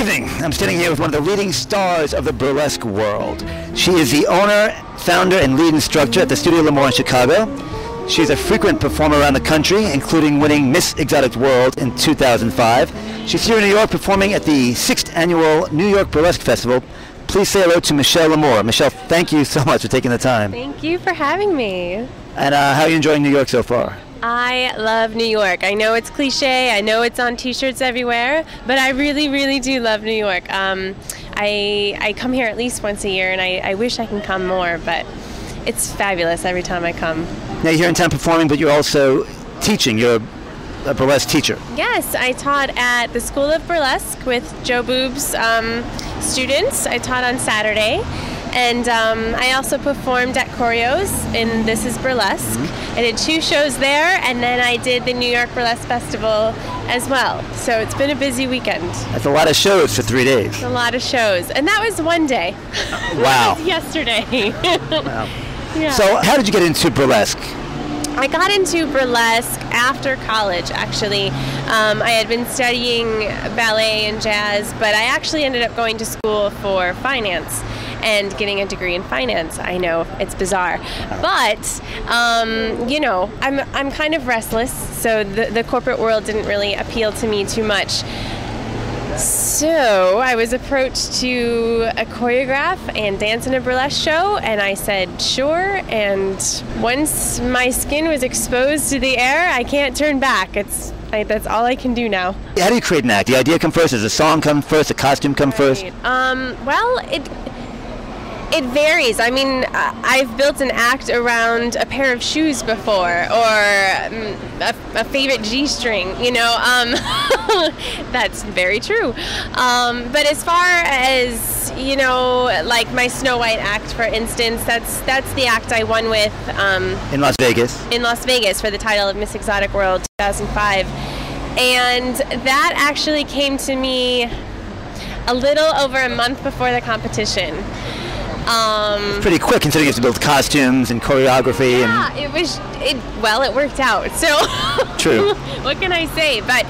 evening. I'm sitting here with one of the leading stars of the burlesque world. She is the owner, founder, and lead instructor at the Studio Lamour in Chicago. She's a frequent performer around the country, including winning Miss Exotic World in 2005. She's here in New York performing at the 6th Annual New York Burlesque Festival. Please say hello to Michelle Lamour. Michelle, thank you so much for taking the time. Thank you for having me. And how are you enjoying New York so far? I love New York. I know it's cliche, I know it's on t-shirts everywhere, but I really, really do love New York. I come here at least once a year, and I wish I can come more, but it's fabulous every time I come. Now you're here in town performing, but you're also teaching. You're a burlesque teacher. Yes, I taught at the School of Burlesque with Joe Boob's students. I taught on Saturday. And I also performed at Choreos in This Is Burlesque. I did 2 shows there, and then I did the New York Burlesque Festival as well. So it's been a busy weekend. That's a lot of shows for 3 days. A lot of shows. And that was one day. Wow. That was yesterday. Wow. Yeah. So how did you get into burlesque? I got into burlesque after college, actually. I had been studying ballet and jazz, but I actually ended up going to school for finance and getting a degree in finance. I know, it's bizarre. But, you know, I'm kind of restless, so the corporate world didn't really appeal to me too much. So I was approached to choreograph and dance in a burlesque show, and I said sure, and once my skin was exposed to the air, I can't turn back. That's all I can do now. How do you create an act? The idea come first? Does the song come first? The costume come first? Well, it varies. I mean, I've built an act around a pair of shoes before, or a favorite G-string, you know. That's very true. But as far as, you know, like my Snow White act, for instance, that's the act I won with in Las Vegas. In Las Vegas for the title of Miss Exotic World 2005. And that actually came to me a little over a month before the competition. It's pretty quick considering you have to build costumes and choreography. Yeah, it worked out. So true. What can I say? But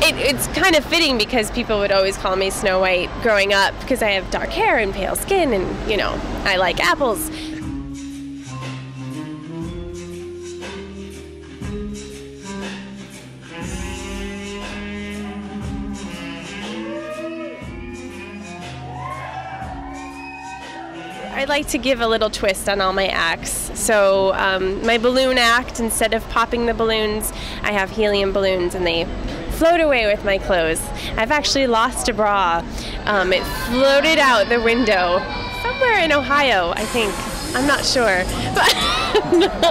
it's kind of fitting because people would always call me Snow White growing up because I have dark hair and pale skin, and you know, I like apples. I'd like to give a little twist on all my acts. So my balloon act, instead of popping the balloons, I have helium balloons and they float away with my clothes. I've actually lost a bra. It floated out the window somewhere in Ohio, I think. I'm not sure.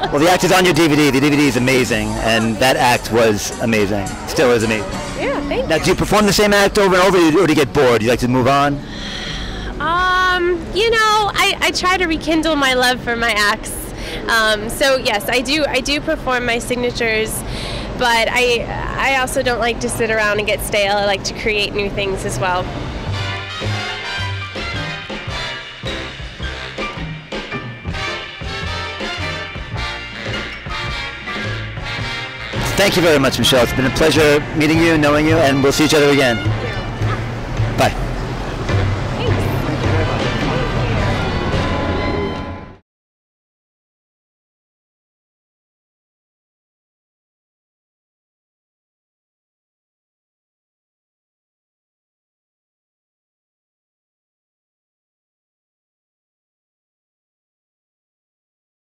Well, the act is on your DVD. The DVD is amazing, and that act was amazing. Still is amazing. Yeah, thank you. Now, do you perform the same act over and over, or do you get bored? Do you like to move on? You know, I try to rekindle my love for my acts. So yes, I do perform my signatures, but I also don't like to sit around and get stale. I like to create new things as well. Thank you very much, Michelle. It's been a pleasure meeting you, knowing you, and we'll see each other again. Bye.